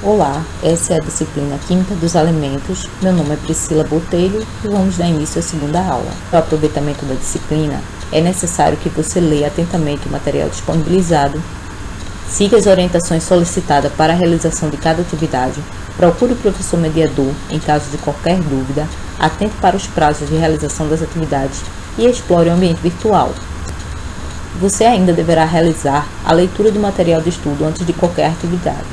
Olá, essa é a disciplina Química dos Alimentos. Meu nome é Priscila Botelho e vamos dar início à segunda aula. Para o aproveitamento da disciplina, é necessário que você leia atentamente o material disponibilizado, siga as orientações solicitadas para a realização de cada atividade, procure o professor mediador em caso de qualquer dúvida, atente para os prazos de realização das atividades e explore o ambiente virtual. Você ainda deverá realizar a leitura do material de estudo antes de qualquer atividade.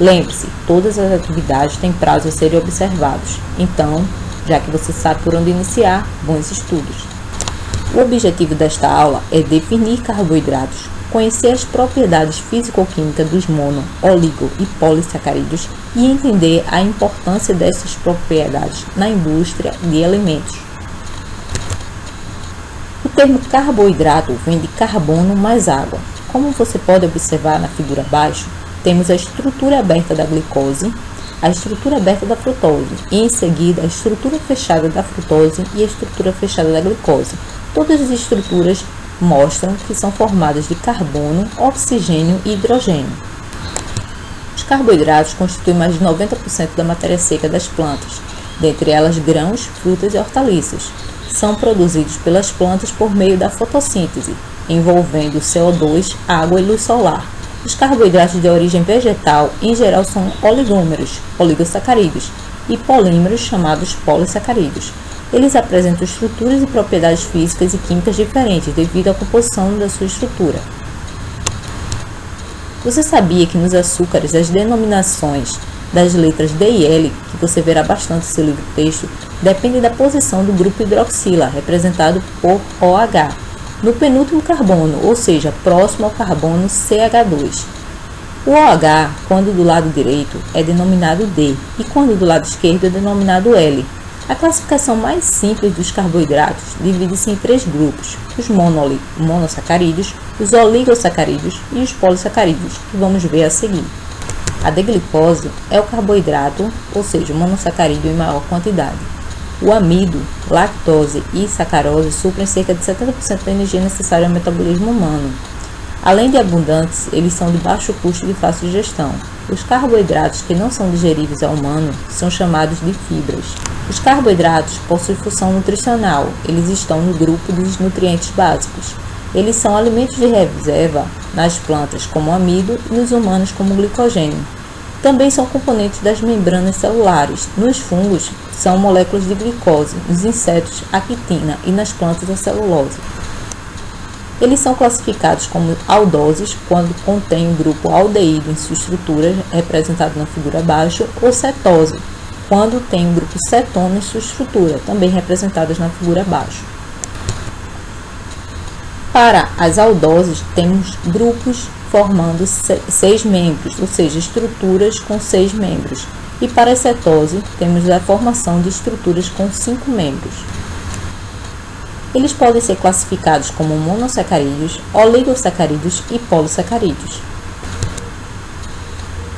Lembre-se, todas as atividades têm prazo a serem observados, então, já que você sabe por onde iniciar, bons estudos. O objetivo desta aula é definir carboidratos, conhecer as propriedades físico-químicas dos mono, oligo e polissacarídeos e entender a importância dessas propriedades na indústria de alimentos. O termo carboidrato vem de carbono mais água. Como você pode observar na figura abaixo, temos a estrutura aberta da glicose, a estrutura aberta da frutose e, em seguida, a estrutura fechada da frutose e a estrutura fechada da glicose. Todas as estruturas mostram que são formadas de carbono, oxigênio e hidrogênio. Os carboidratos constituem mais de 90% da matéria seca das plantas, dentre elas grãos, frutas e hortaliças. São produzidos pelas plantas por meio da fotossíntese, envolvendo CO2, água e luz solar. Os carboidratos de origem vegetal, em geral, são oligômeros, oligosacarídeos, e polímeros, chamados polissacarídeos. Eles apresentam estruturas e propriedades físicas e químicas diferentes devido à composição da sua estrutura. Você sabia que nos açúcares as denominações das letras D e L, que você verá bastante no seu livro-texto, dependem da posição do grupo hidroxila, representado por OH, no penúltimo carbono, ou seja, próximo ao carbono CH2. O OH, quando do lado direito, é denominado D, e quando do lado esquerdo é denominado L. A classificação mais simples dos carboidratos divide-se em três grupos: os monossacarídeos, os oligosacarídeos e os polissacarídeos, que vamos ver a seguir. A D-glicose é o carboidrato, ou seja, o monossacarídeo em maior quantidade. O amido, lactose e sacarose suprem cerca de 70% da energia necessária ao metabolismo humano. Além de abundantes, eles são de baixo custo e de fácil digestão. Os carboidratos que não são digeríveis ao humano são chamados de fibras. Os carboidratos possuem função nutricional, eles estão no grupo dos nutrientes básicos. Eles são alimentos de reserva nas plantas como amido e nos humanos como glicogênio. Também são componentes das membranas celulares. Nos fungos, são moléculas de glicose, nos insetos, a quitina e nas plantas, a celulose. Eles são classificados como aldoses quando contém o grupo aldeído em sua estrutura, representado na figura abaixo, ou cetose, quando tem o grupo cetona em sua estrutura, também representadas na figura abaixo. Para as aldoses, temos grupos formando 6 membros, ou seja, estruturas com 6 membros. E para a cetose, temos a formação de estruturas com 5 membros. Eles podem ser classificados como monossacarídeos, oligosacarídeos e polissacarídeos.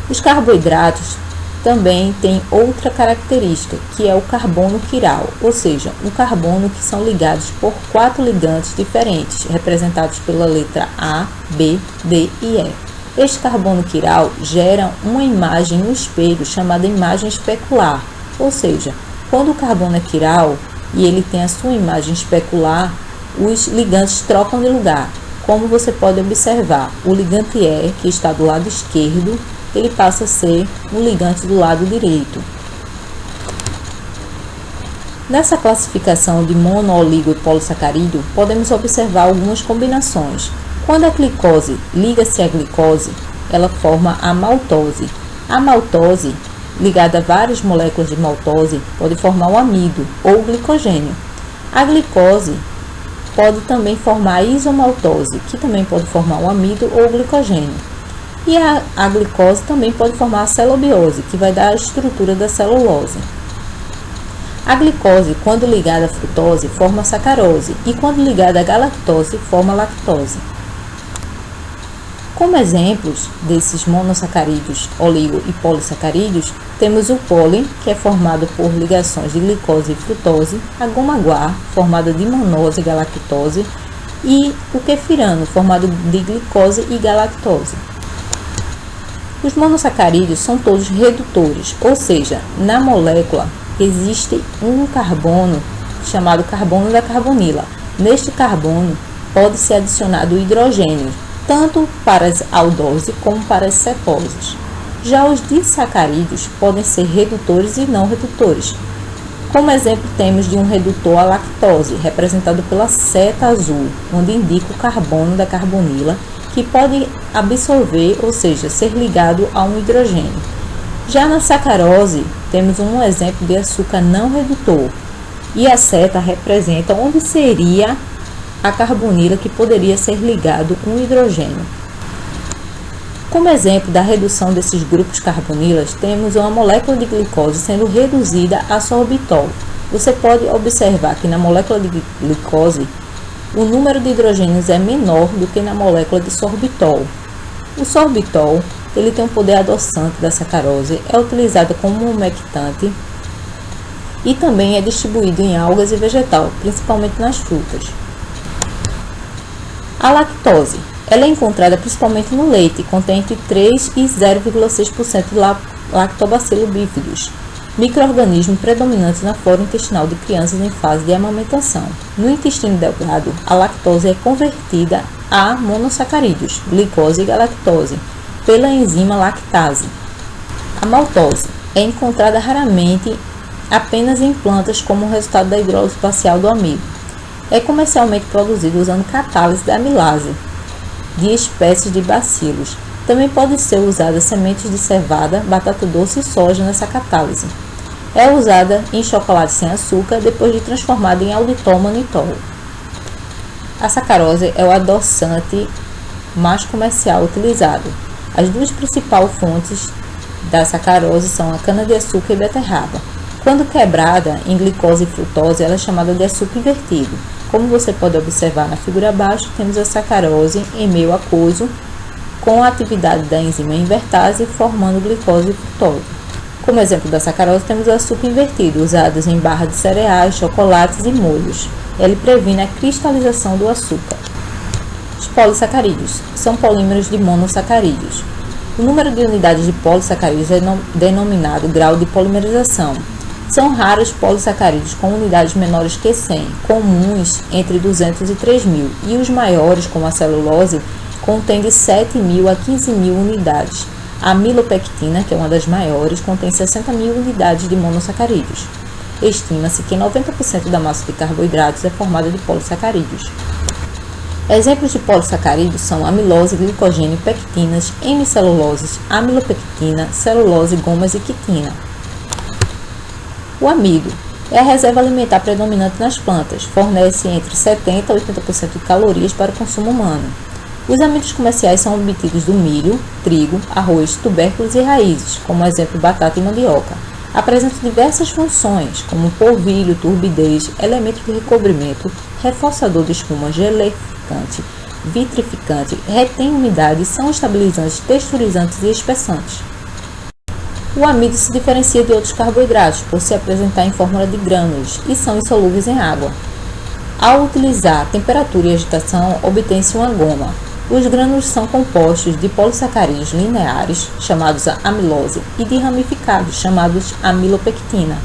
Os carboidratos também têm outra característica, que é o carbono quiral, ou seja, um carbono que são ligados por 4 ligantes diferentes, representados pela letra A, B, D e E. Este carbono quiral gera uma imagem no espelho chamada imagem especular, ou seja, quando o carbono é quiral e ele tem a sua imagem especular, os ligantes trocam de lugar. Como você pode observar, o ligante E, que está do lado esquerdo, ele passa a ser um ligante do lado direito. Nessa classificação de mono, oligo e polissacarídeo, podemos observar algumas combinações. Quando a glicose liga-se à glicose, ela forma a maltose. A maltose, ligada a várias moléculas de maltose, pode formar o amido ou o glicogênio. A glicose pode também formar a isomaltose, que também pode formar o amido ou o glicogênio. E a glicose também pode formar a celobiose, que vai dar a estrutura da celulose. A glicose, quando ligada à frutose, forma a sacarose, e quando ligada à galactose, forma a lactose. Como exemplos desses monossacarídeos, oligo e polissacarídeos, temos o pólen, que é formado por ligações de glicose e frutose, a goma-guar, formada de manose e galactose, e o kefirano, formado de glicose e galactose. Os monossacarídeos são todos redutores, ou seja, na molécula existe um carbono chamado carbono da carbonila. Neste carbono pode ser adicionado hidrogênio, tanto para as aldoses como para as cetoses. Já os disacarídeos podem ser redutores e não redutores. Como exemplo, temos de um redutor a lactose, representado pela seta azul, onde indica o carbono da carbonila, que pode absorver, ou seja, ser ligado a um hidrogênio. Já na sacarose, temos um exemplo de açúcar não redutor, e a seta representa onde seria a carbonila que poderia ser ligado um hidrogênio. Como exemplo da redução desses grupos carbonilas, temos uma molécula de glicose sendo reduzida a sorbitol. Você pode observar que na molécula de glicose, o número de hidrogênios é menor do que na molécula de sorbitol. O sorbitol ele tem um poder adoçante da sacarose, é utilizado como umectante e também é distribuído em algas e vegetal, principalmente nas frutas. A lactose. Ela é encontrada principalmente no leite, contém entre 3 e 0,6% de lactobacillus bífidos, micro-organismo predominante na flora intestinal de crianças em fase de amamentação. No intestino delgado, a lactose é convertida a monossacarídeos, glicose e galactose, pela enzima lactase. A maltose é encontrada raramente apenas em plantas como resultado da hidrólise parcial do amido. É comercialmente produzido usando catálise da amilase de espécies de bacilos. Também pode ser usada sementes de cevada, batata doce e soja nessa catálise. É usada em chocolate sem açúcar depois de transformada em alditol-manitol. A sacarose é o adoçante mais comercial utilizado. As duas principais fontes da sacarose são a cana-de-açúcar e beterraba. Quando quebrada em glicose e frutose, ela é chamada de açúcar invertido. Como você pode observar na figura abaixo, temos a sacarose em meio aquoso, com a atividade da enzima invertase, formando glicose e frutose. Como exemplo da sacarose, temos o açúcar invertido, usados em barras de cereais, chocolates e molhos. Ele previne a cristalização do açúcar. Os polissacarídeos são polímeros de monossacarídeos. O número de unidades de polissacarídeos é denominado grau de polimerização. São raros polissacarídeos com unidades menores que 100, comuns entre 200 e 3.000, e os maiores, como a celulose, contém de 7.000 a 15.000 unidades. A amilopectina, que é uma das maiores, contém 60.000 unidades de monossacarídeos. Estima-se que 90% da massa de carboidratos é formada de polissacarídeos. Exemplos de polissacarídeos são amilose, glicogênio, pectinas, hemiceluloses, amilopectina, celulose, gomas e quitina. O amido é a reserva alimentar predominante nas plantas, fornece entre 70% a 80% de calorias para o consumo humano. Os amidos comerciais são obtidos do milho, trigo, arroz, tubérculos e raízes, como exemplo batata e mandioca. Apresentam diversas funções, como polvilho, turbidez, elemento de recobrimento, reforçador de espuma, geleficante, vitrificante, retém umidade, são estabilizantes, texturizantes e espessantes. O amido se diferencia de outros carboidratos por se apresentar em fórmula de grânulos e são insolúveis em água. Ao utilizar temperatura e agitação, obtém-se uma goma. Os grânulos são compostos de polissacarídeos lineares, chamados amilose, e de ramificados, chamados amilopectina.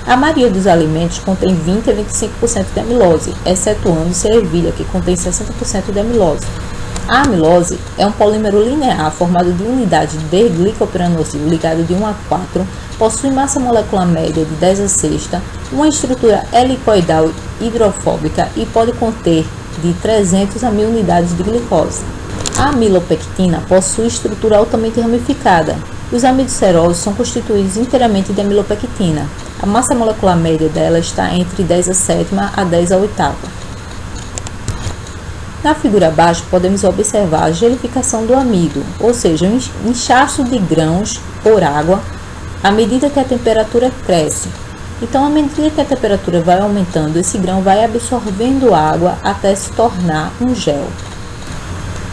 A maioria dos alimentos contém 20 a 25% de amilose, excetuando-se a ervilha, que contém 60% de amilose. A amilose é um polímero linear formado de unidades de glicoperonosil ligado de 1 a 4, possui massa molecular média de 10 a 6, uma estrutura helicoidal hidrofóbica e pode conter de 300 a 1000 unidades de glicose. A amilopectina possui estrutura altamente ramificada. Os amidocerosos são constituídos inteiramente de amilopectina. A massa molecular média dela está entre 10 a 7 a 10 a 8. Na figura abaixo, podemos observar a gelificação do amido, ou seja, o inchaço de grãos por água à medida que a temperatura cresce. Então, à medida que a temperatura vai aumentando, esse grão vai absorvendo água até se tornar um gel.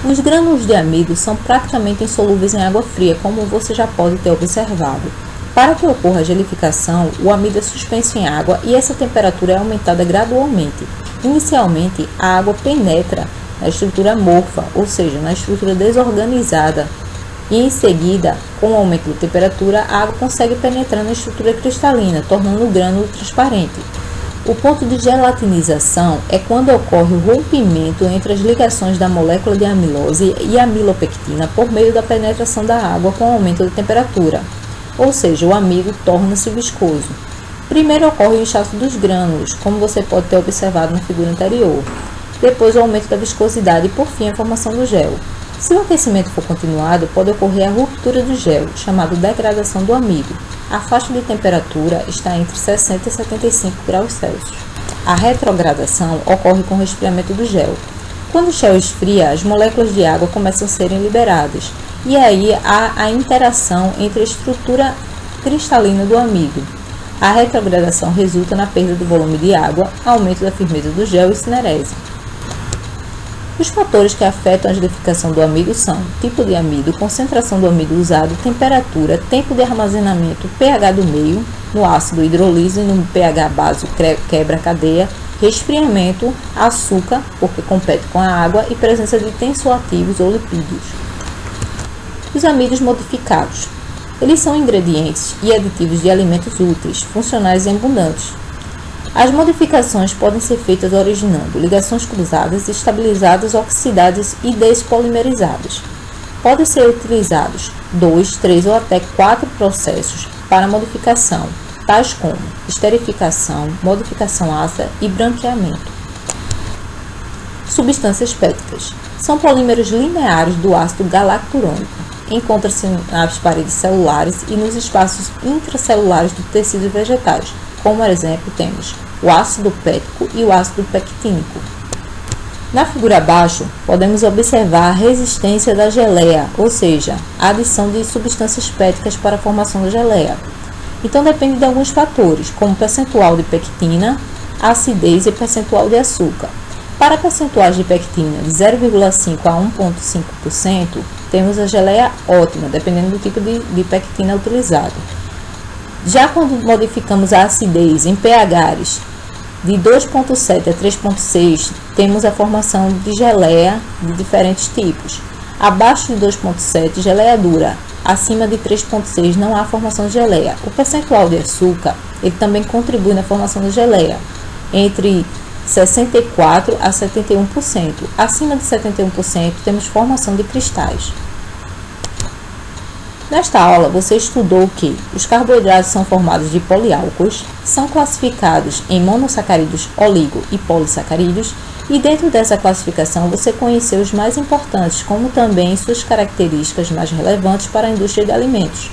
Os grânulos de amido são praticamente insolúveis em água fria, como você já pode ter observado. Para que ocorra a gelificação, o amido é suspenso em água e essa temperatura é aumentada gradualmente. Inicialmente, a água penetra na estrutura amorfa, ou seja, na estrutura desorganizada E em seguida, com o aumento da temperatura, a água consegue penetrar na estrutura cristalina, tornando o grânulo transparente. O ponto de gelatinização é quando ocorre o rompimento entre as ligações da molécula de amilose e amilopectina por meio da penetração da água com o aumento da temperatura, ou seja, o amido torna-se viscoso. Primeiro ocorre o inchaço dos grânulos, como você pode ter observado na figura anterior. Depois o aumento da viscosidade e por fim a formação do gel. Se o aquecimento for continuado, pode ocorrer a ruptura do gel, chamado degradação do amido. A faixa de temperatura está entre 60 e 75 graus Celsius. A retrogradação ocorre com o resfriamento do gel. Quando o gel esfria, as moléculas de água começam a serem liberadas, e aí há a interação entre a estrutura cristalina do amido. A retrogradação resulta na perda do volume de água, aumento da firmeza do gel e cinerese. Os fatores que afetam a acidificação do amido são tipo de amido, concentração do amido usado, temperatura, tempo de armazenamento, pH do meio, no ácido hidrolise, no pH base quebra a cadeia, resfriamento, açúcar, porque compete com a água, e presença de tensoativos ou lipídios. Os amidos modificados. Eles são ingredientes e aditivos de alimentos úteis, funcionais e abundantes. As modificações podem ser feitas originando ligações cruzadas, estabilizadas, oxidadas e despolimerizadas. Podem ser utilizados 2, 3 ou até 4 processos para modificação, tais como esterificação, modificação ácida e branqueamento. Substâncias péticas. São polímeros lineares do ácido galacturônico. Encontra-se nas paredes celulares e nos espaços intracelulares dos tecidos vegetais. Como exemplo, temos o ácido pético e o ácido pectínico. Na figura abaixo, podemos observar a resistência da geleia, ou seja, a adição de substâncias péticas para a formação da geleia. Então, depende de alguns fatores, como percentual de pectina, acidez e percentual de açúcar. Para percentuais de pectina de 0,5 a 1,5%, temos a geleia ótima, dependendo do tipo de pectina utilizado. Já quando modificamos a acidez em pHs de 2,7 a 3,6, temos a formação de geleia de diferentes tipos. Abaixo de 2,7, geleia dura. Acima de 3,6 não há formação de geleia. O percentual de açúcar ele também contribui na formação da geleia, entre 64 a 71%. Acima de 71% temos formação de cristais. Nesta aula, você estudou que os carboidratos são formados de poliálcools, são classificados em monossacarídeos, oligo e polissacarídeos, e dentro dessa classificação você conheceu os mais importantes, como também suas características mais relevantes para a indústria de alimentos.